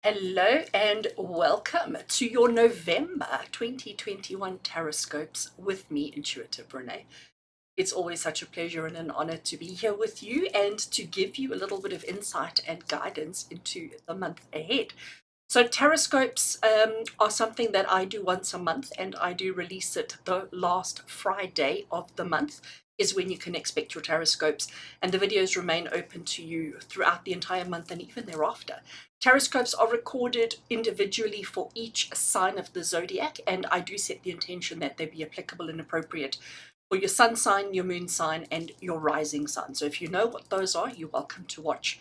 Hello and welcome to your November 2021 TarotScopes with me, Intuitive Rene. It's always such a pleasure and an honor to be here with you and to give you a little bit of insight and guidance into the month ahead. So TarotScopes are something that I do once a month, and I do release it the last Friday of the month is when you can expect your TarotScopes, and the videos remain open to you throughout the entire month and even thereafter. TarotScopes are recorded individually for each sign of the zodiac, and I do set the intention that they be applicable and appropriate for your sun sign, your moon sign, and your rising sign. So if you know what those are, you're welcome to watch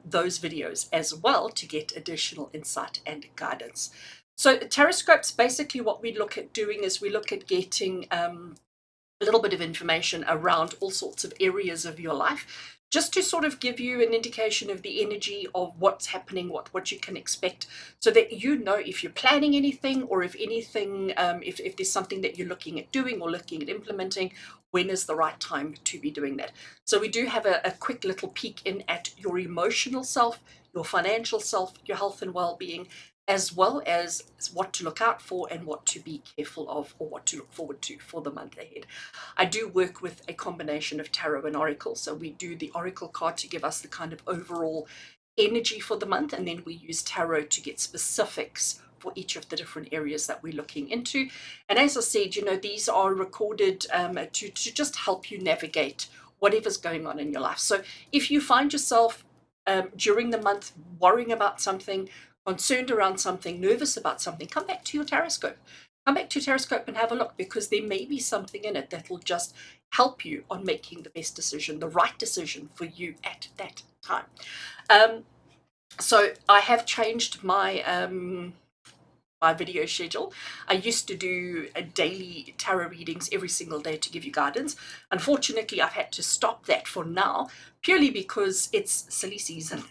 those videos as well to get additional insight and guidance. So TarotScopes, basically what we look at doing is we look at getting a little bit of information around all sorts of areas of your life, just to sort of give you an indication of the energy of what's happening, what you can expect, so that you know if you're planning anything, or if anything, if there's something that you're looking at doing or looking at implementing, when is the right time to be doing that. So we do have a quick little peek in at your emotional self, your financial self, your health and well-being, as well as what to look out for and what to be careful of, or what to look forward to for the month ahead. I do work with a combination of tarot and oracle. So we do the oracle card to give us the kind of overall energy for the month, and then we use tarot to get specifics for each of the different areas that we're looking into. And as I said, these are recorded to just help you navigate whatever's going on in your life. So if you find yourself during the month worrying about something, concerned around something, nervous about something, come back to your TarotScope. Come back to TarotScope and have a look, because there may be something in it that will just help you on making the best decision, the right decision for you at that time. So I have changed my video schedule. I used to do a daily tarot readings every single day to give you guidance. Unfortunately, I've had to stop that for now, purely because it's silly season,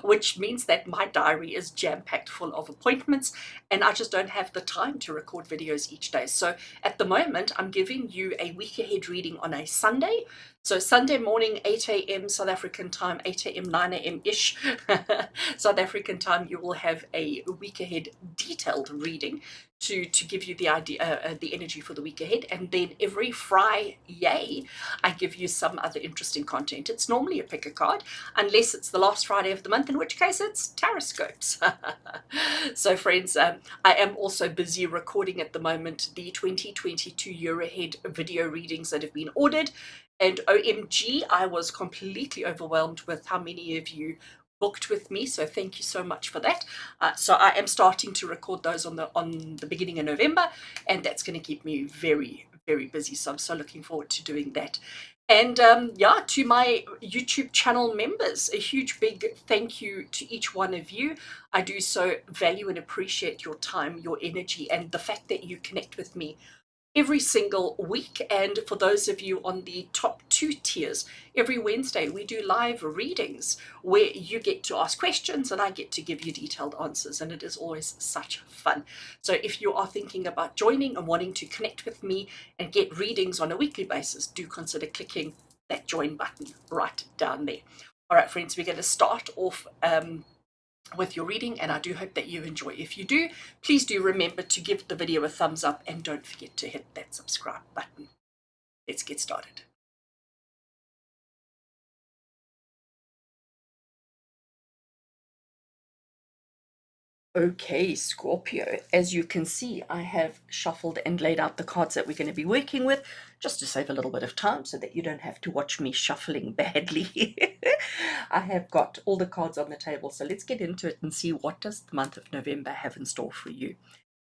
which means that my diary is jam-packed full of appointments, and I just don't have the time to record videos each day. So at the moment, I'm giving you a week ahead reading on a Sunday. So Sunday morning, 8 a.m. South African time, 8 a.m., 9 a.m.-ish South African time, you will have a week ahead detailed reading to give you the idea, the energy for the week ahead. And then every Friday, I give you some other interesting content. It's normally a pick a card, unless it's the last Friday of the month, in which case it's TarotScopes. So friends, I am also busy recording at the moment the 2022 year ahead video readings that have been ordered. And OMG, I was completely overwhelmed with how many of you booked with me, so thank you so much for that. So I am starting to record those on the beginning of November, and that's going to keep me very, very busy. So I'm so looking forward to doing that. And yeah, to my YouTube channel members, a huge big thank you to each one of you. I do so value and appreciate your time, your energy, and the fact that you connect with me every single week. And for those of you on the top 2 tiers, every Wednesday we do live readings where you get to ask questions and I get to give you detailed answers, and it is always such fun. So if you are thinking about joining and wanting to connect with me and get readings on a weekly basis, do consider clicking that join button right down there. All right, friends, we're going to start off with your reading, and I do hope that you enjoy. If you do, please do remember to give the video a thumbs up, and don't forget to hit that subscribe button. Let's get started. Okay, Scorpio, as you can see, I have shuffled and laid out the cards that we're going to be working with, just to save a little bit of time so that you don't have to watch me shuffling badly. I have got all the cards on the table, so let's get into it and see what does the month of November have in store for you.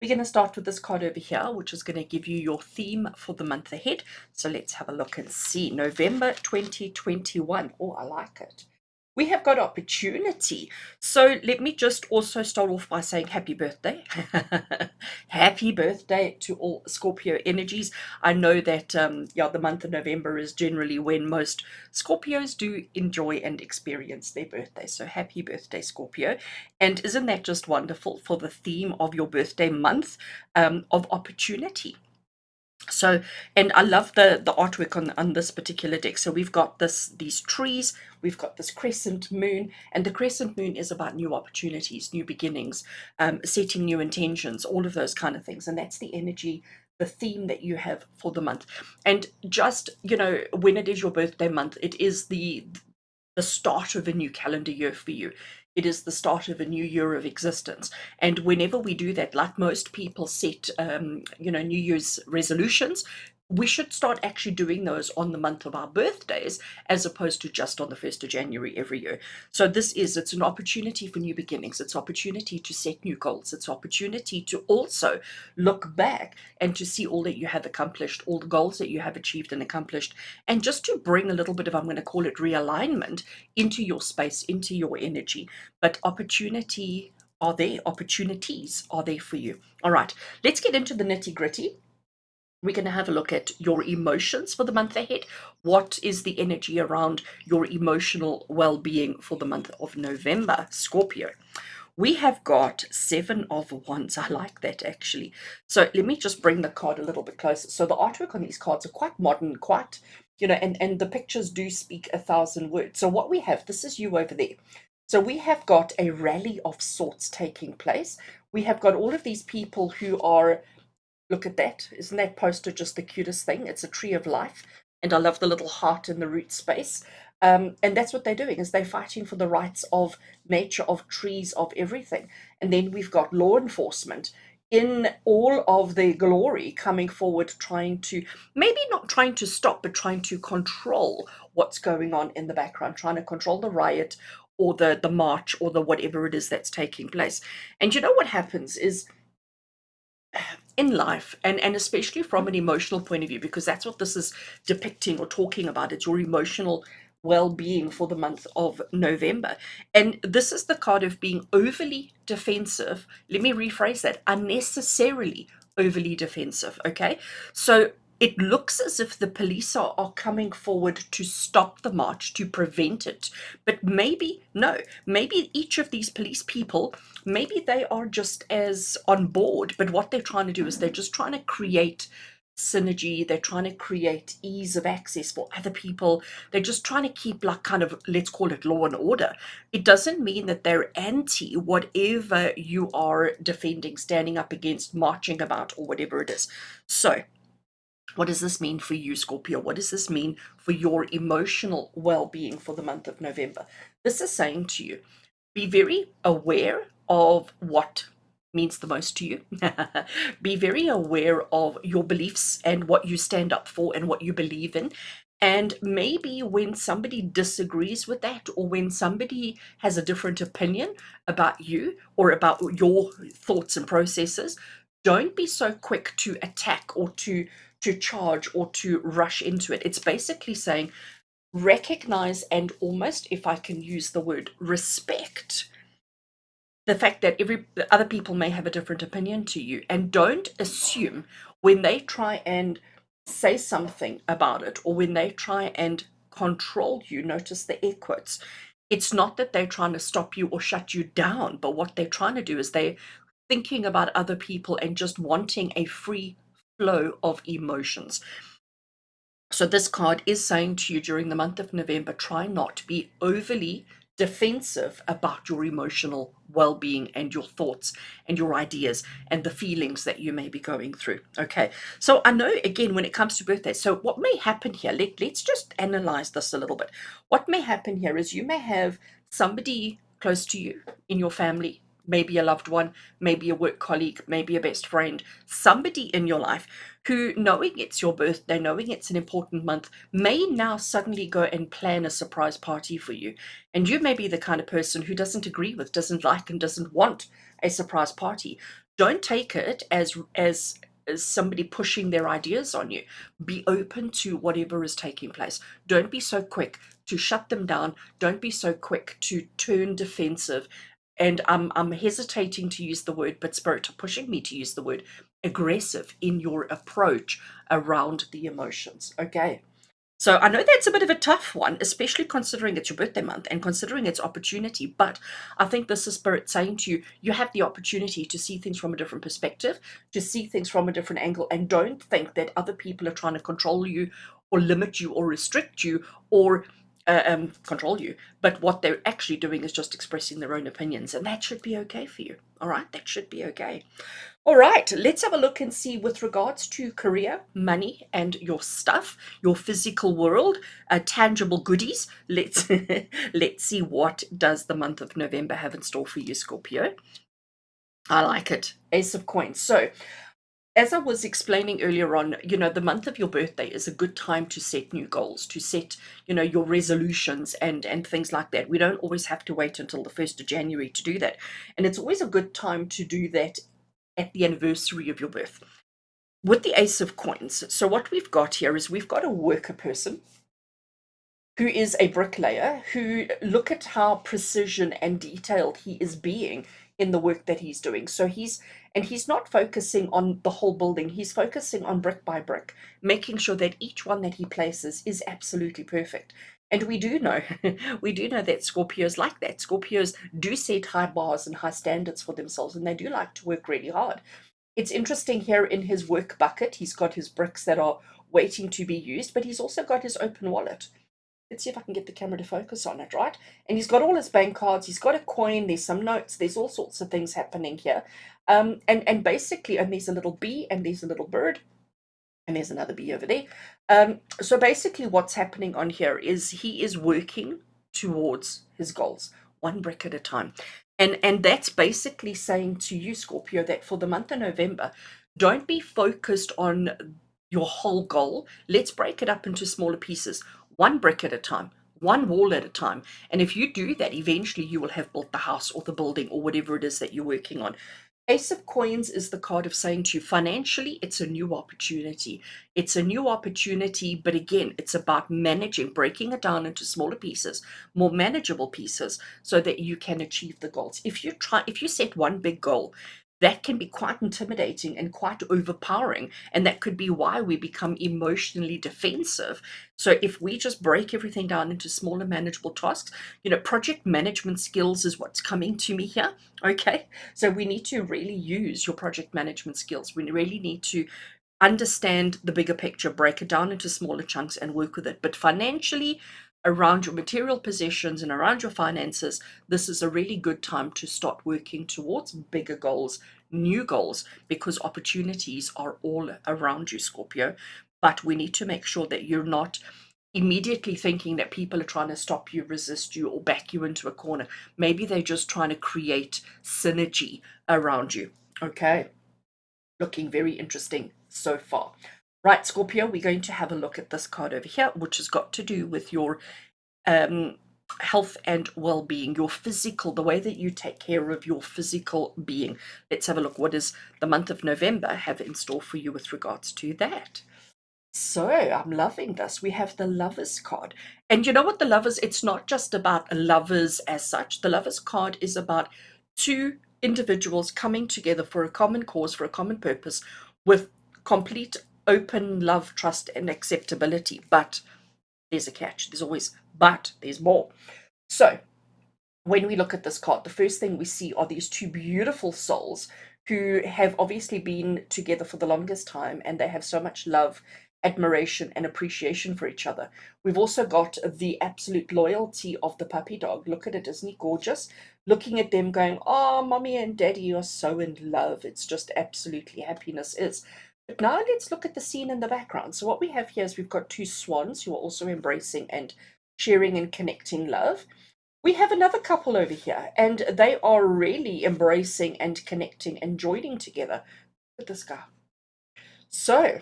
We're going to start with this card over here, which is going to give you your theme for the month ahead. So let's have a look and see. November 2021. Oh, I like it. We have got opportunity. So let me just also start off by saying happy birthday. Happy birthday to all Scorpio energies. I know that yeah, the month of November is generally when most Scorpios do enjoy and experience their birthday. So happy birthday, Scorpio. And isn't that just wonderful for the theme of your birthday month of opportunity? So, and I love the artwork on this particular deck. So we've got these trees, we've got this crescent moon, and the crescent moon is about new opportunities, new beginnings, setting new intentions, all of those kind of things. And that's the energy, the theme that you have for the month. And just, when it is your birthday month, it is the start of a new calendar year for you. It is the start of a new year of existence. And whenever we do that, like most people set, New Year's resolutions, we should start actually doing those on the month of our birthdays as opposed to just on the 1st of January every year. So it's an opportunity for new beginnings. It's opportunity to set new goals. It's opportunity to also look back and to see all that you have accomplished, all the goals that you have achieved and accomplished, and just to bring a little bit of, I'm going to call it realignment into your space, into your energy. But opportunities are there for you. All right, let's get into the nitty gritty. We're going to have a look at your emotions for the month ahead. What is the energy around your emotional well-being for the month of November, Scorpio? We have got 7 of Wands. I like that actually. So let me just bring the card a little bit closer. So the artwork on these cards are quite modern, quite, and the pictures do speak 1,000 words. So what we have, this is you over there. So we have got a rally of sorts taking place. We have got all of these people who are, look at that. Isn't that poster just the cutest thing? It's a tree of life. And I love the little heart in the root space. And that's what they're doing, is they're fighting for the rights of nature, of trees, of everything. And then we've got law enforcement in all of their glory coming forward, trying to, maybe not trying to stop, but trying to control what's going on in the background, trying to control the riot or the march or the whatever it is that's taking place. And you know what happens is, in life, and especially from an emotional point of view, because that's what this is depicting or talking about, it's your emotional well-being for the month of November. And this is the card of being overly defensive. Let me rephrase that: unnecessarily overly defensive. Okay, so it looks as if the police are coming forward to stop the march, to prevent it. But maybe, no, maybe each of these police people, maybe they are just as on board, but what they're trying to do is they're just trying to create synergy. They're trying to create ease of access for other people. They're just trying to keep, like, kind of, let's call it law and order. It doesn't mean that they're anti whatever you are defending, standing up against, marching about, or whatever it is. So what does this mean for you, Scorpio? What does this mean for your emotional well-being for the month of November? This is saying to you, be very aware of what means the most to you. Be very aware of your beliefs and what you stand up for and what you believe in. And maybe when somebody disagrees with that, or when somebody has a different opinion about you or about your thoughts and processes, don't be so quick to attack or to charge or to rush into it. It's basically saying, recognize and almost, if I can use the word, respect the fact that other people may have a different opinion to you, and don't assume when they try and say something about it, or when they try and control you. Notice the air quotes. It's not that they're trying to stop you or shut you down, but what they're trying to do is they're thinking about other people and just wanting a free flow of emotions. So this card is saying to you, during the month of November, try not to be overly defensive about your emotional well-being and your thoughts and your ideas and the feelings that you may be going through. Okay, so I know, again, when it comes to birthdays, so what may happen here, let's just analyze this a little bit. What may happen here is you may have somebody close to you in your family, maybe a loved one, maybe a work colleague, maybe a best friend, somebody in your life who, knowing it's your birthday, knowing it's an important month, may now suddenly go and plan a surprise party for you. And you may be the kind of person who doesn't agree with, doesn't like, and doesn't want a surprise party. Don't take it as somebody pushing their ideas on you. Be open to whatever is taking place. Don't be so quick to shut them down. Don't be so quick to turn defensive. And I'm hesitating to use the word, but Spirit are pushing me to use the word aggressive in your approach around the emotions. Okay. So I know that's a bit of a tough one, especially considering it's your birthday month and considering it's opportunity. But I think this is Spirit saying to you, you have the opportunity to see things from a different perspective, to see things from a different angle, and don't think that other people are trying to control you or limit you or restrict you or control you. But what they're actually doing is just expressing their own opinions, and that should be okay for you. All right, that should be okay. All right, let's have a look and see with regards to career, money, and your stuff, your physical world, tangible goodies. Let's let's see what does the month of November have in store for you, Scorpio. I like it. Ace of Coins. So, as I was explaining earlier on, the month of your birthday is a good time to set new goals, to set, your resolutions and things like that. We don't always have to wait until the 1st of January to do that. And it's always a good time to do that at the anniversary of your birth. With the Ace of Coins, so what we've got here is we've got a worker person who is a bricklayer, who look at how precision and detailed he is being in the work that he's doing. So he's not focusing on the whole building, he's focusing on brick by brick, making sure that each one that he places is absolutely perfect. And we do know we do know that Scorpios like that. Scorpios do set high bars and high standards for themselves, and they do like to work really hard. It's interesting here in his work bucket, he's got his bricks that are waiting to be used, but he's also got his open wallet. Let's see if I can get the camera to focus on it, right? And he's got all his bank cards, he's got a coin, there's some notes, there's all sorts of things happening here. And basically, and there's a little bee, and there's a little bird, and there's another bee over there. So basically what's happening on here is he is working towards his goals, one brick at a time. And that's basically saying to you, Scorpio, that for the month of November, don't be focused on your whole goal. Let's break it up into smaller pieces, one brick at a time, one wall at a time. And if you do that, eventually you will have built the house or the building or whatever it is that you're working on. Ace of Coins is the card of saying to you, financially, it's a new opportunity. It's a new opportunity, but again, it's about managing, breaking it down into smaller pieces, more manageable pieces, so that you can achieve the goals. If you set one big goal, that can be quite intimidating and quite overpowering. And that could be why we become emotionally defensive. So if we just break everything down into smaller, manageable tasks, project management skills is what's coming to me here. Okay. So we need to really use your project management skills. We really need to understand the bigger picture, break it down into smaller chunks and work with it. But financially, around your material possessions and around your finances, this is a really good time to start working towards bigger goals, new goals, because opportunities are all around you, Scorpio. But we need to make sure that you're not immediately thinking that people are trying to stop you, resist you, or back you into a corner. Maybe they're just trying to create synergy around you. Okay, looking very interesting so far. Right, Scorpio, we're going to have a look at this card over here, which has got to do with your health and well-being, your physical, the way that you take care of your physical being. Let's have a look. What does the month of November have in store for you with regards to that? So I'm loving this. We have the Lovers card. And you know what, the Lovers, it's not just about lovers as such. The Lovers card is about two individuals coming together for a common cause, for a common purpose, with complete open love, trust, and acceptability. But there's a catch. There's always, but there's more. So when we look at this card, the first thing we see are these two beautiful souls who have obviously been together for the longest time, and they have so much love, admiration, and appreciation for each other. We've also got the absolute loyalty of the puppy dog. Look at it, isn't he gorgeous? Looking at them going, oh, mommy and daddy are so in love. It's just absolutely happiness is. But now let's look at the scene in the background. So what we have here is we've got two swans who are also embracing and sharing and connecting love. We have another couple over here, and they are really embracing and connecting and joining together. Look at this guy. So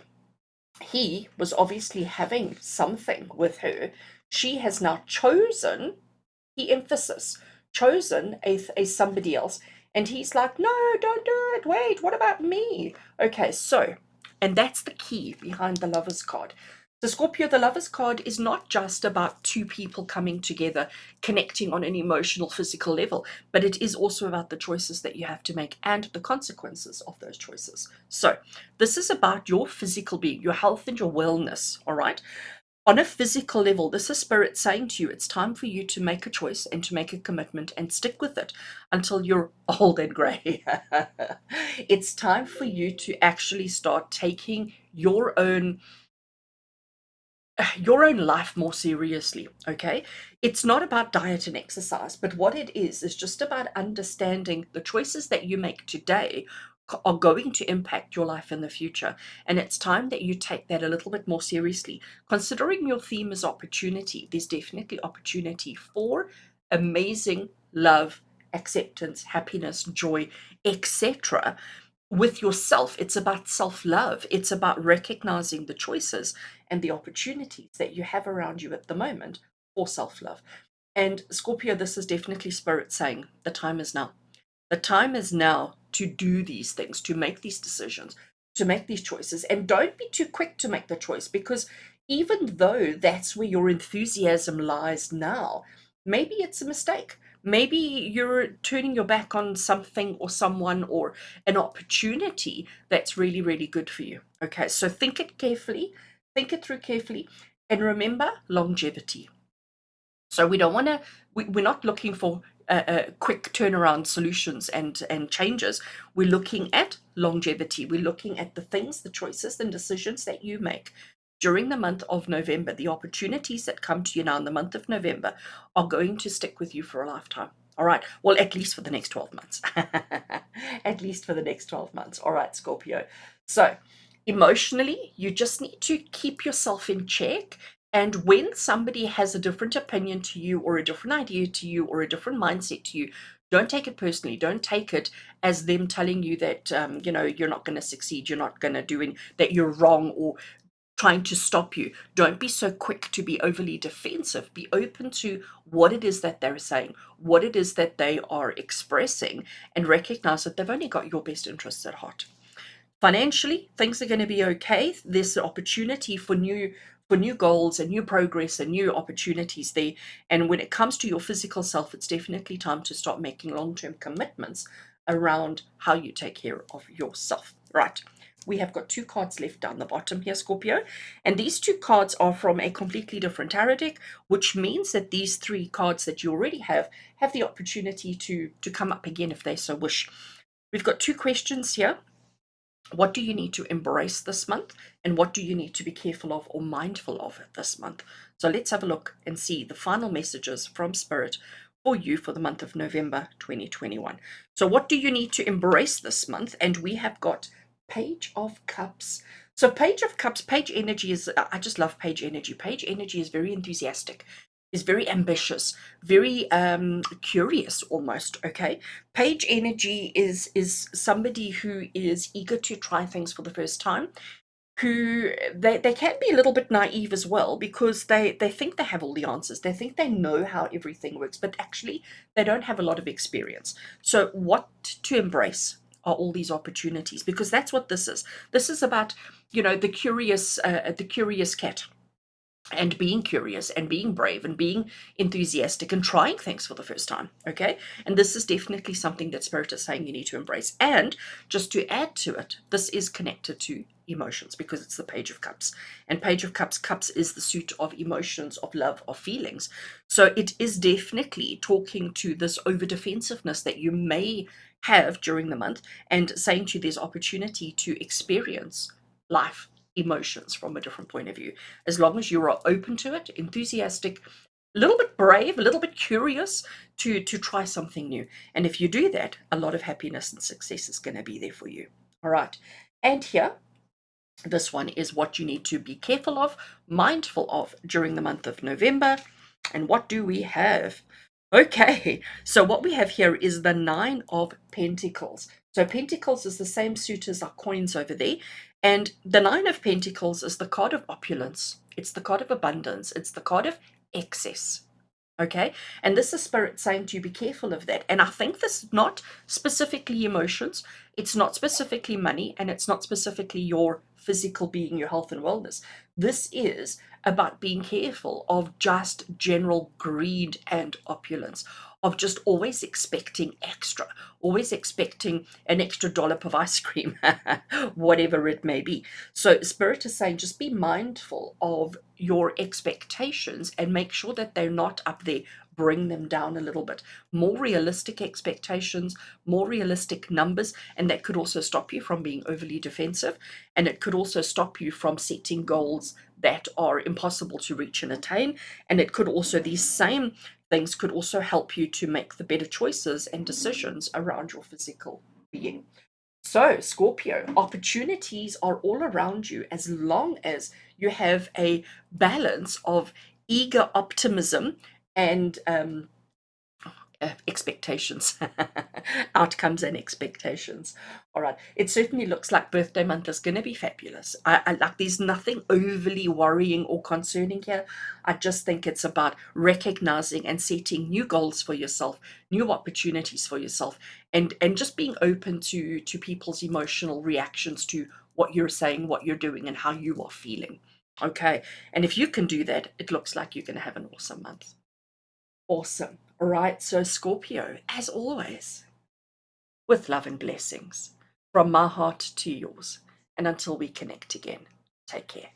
he was obviously having something with her. She has now chosen, the emphasis, chosen a somebody else. And he's like, no, don't do it. Wait, what about me? Okay, so, and that's the key behind the Lovers card. The Scorpio, the Lovers card is not just about two people coming together, connecting on an emotional, physical level, but it is also about the choices that you have to make and the consequences of those choices. So this is about your physical being, your health and your wellness, all right? On a physical level, this is spirit saying to you, it's time for you to make a choice and to make a commitment and stick with it until you're old and grey. It's time for you to actually start taking your own life more seriously. Okay, it's not about diet and exercise, but what it is just about understanding the choices that you make today are going to impact your life in the future, and it's time that you take that a little bit more seriously. Considering your theme is opportunity, there's definitely opportunity for amazing love, acceptance, happiness, joy, etc. With yourself. It's about self-love. It's about recognizing the choices and the opportunities that you have around you at the moment for self-love. And Scorpio, this is definitely spirit saying the time is now. The time is now to do these things, to make these decisions, to make these choices. And don't be too quick to make the choice, because even though that's where your enthusiasm lies now, maybe it's a mistake. Maybe you're turning your back on something or someone or an opportunity that's really, really good for you. Okay, so think it carefully, think it through carefully, and remember longevity. So we don't want to. We're not looking for quick turnaround solutions and changes. We're looking at longevity. We're looking at the things, the choices, and decisions that you make during the month of November. The opportunities that come to you now in the month of November are going to stick with you for a lifetime. All right. Well, at least for the next 12 months. At least for the next 12 months. All right, Scorpio. So emotionally, you just need to keep yourself in check, and when somebody has a different opinion to you, or a different idea to you, or a different mindset to you, don't take it personally. Don't take it as them telling you that you're not going to succeed, you're not going to do it, that you're wrong, or trying to stop you. Don't be so quick to be overly defensive. Be open to what it is that they're saying, what it is that they are expressing, and recognize that they've only got your best interests at heart. Financially, things are going to be okay. There's an opportunity for new goals and new progress and new opportunities there. And when it comes to your physical self, it's definitely time to start making long-term commitments around how you take care of yourself. Right. We have got two cards left down the bottom here, Scorpio. And these two cards are from a completely different tarot deck, which means that these three cards that you already have the opportunity to come up again if they so wish. We've got two questions here. What do you need to embrace this month, and what do you need to be careful of or mindful of this month? So let's have a look and see the final messages from Spirit for you for the month of November 2021. So what do you need to embrace this month? And we have got Page of Cups. So Page of Cups, Page energy is, I just love Page energy. Page energy is very enthusiastic, is very ambitious, very curious almost. Okay, page energy is somebody who is eager to try things for the first time, who they can be a little bit naive as well, because they think they have all the answers, they think they know how everything works, but actually they don't have a lot of experience. So what to embrace are all these opportunities, because that's what this is about. The curious cat, and being curious and being brave and being enthusiastic and trying things for the first time. Okay, and this is definitely something that Spirit is saying you need to embrace. And just to add to it, this is connected to emotions, because it's the Page of Cups, and Page of Cups is the suit of emotions, of love, of feelings. So it is definitely talking to this over defensiveness that you may have during the month, and saying to you there's opportunity to experience life, emotions from a different point of view, as long as you are open to it, enthusiastic, a little bit brave, a little bit curious to try something new. And if you do that, a lot of happiness and success is going to be there for you. All right. And here, this one is what you need to be careful of, mindful of during the month of November. And what do we have? Okay, so what we have here is the Nine of Pentacles. So Pentacles is the same suit as our coins over there. And the Nine of Pentacles is the card of opulence. It's the card of abundance. It's the card of excess. Okay, and this is Spirit saying to you, be careful of that. And I think this is not specifically emotions, it's not specifically money, and it's not specifically your physical being, your health and wellness. This is about being careful of just general greed and opulence, of just always expecting extra, always expecting an extra dollop of ice cream, whatever it may be. So Spirit is saying just be mindful of your expectations and make sure that they're not up there. Bring them down a little bit. More realistic expectations, more realistic numbers, and that could also stop you from being overly defensive, and it could also stop you from setting goals that are impossible to reach and attain. And it could also, these same things could also help you to make the better choices and decisions around your physical being. So, Scorpio, opportunities are all around you as long as you have a balance of eager optimism and expectations, outcomes and expectations. All right, it certainly looks like birthday month is going to be fabulous. I like, there's nothing overly worrying or concerning here. I just think it's about recognizing and setting new goals for yourself, new opportunities for yourself, and just being open to people's emotional reactions to what you're saying, what you're doing, and how you are feeling. Okay, and if you can do that, it looks like you're going to have an awesome month. Awesome. All right. So, Scorpio, as always, with love and blessings from my heart to yours. And until we connect again, take care.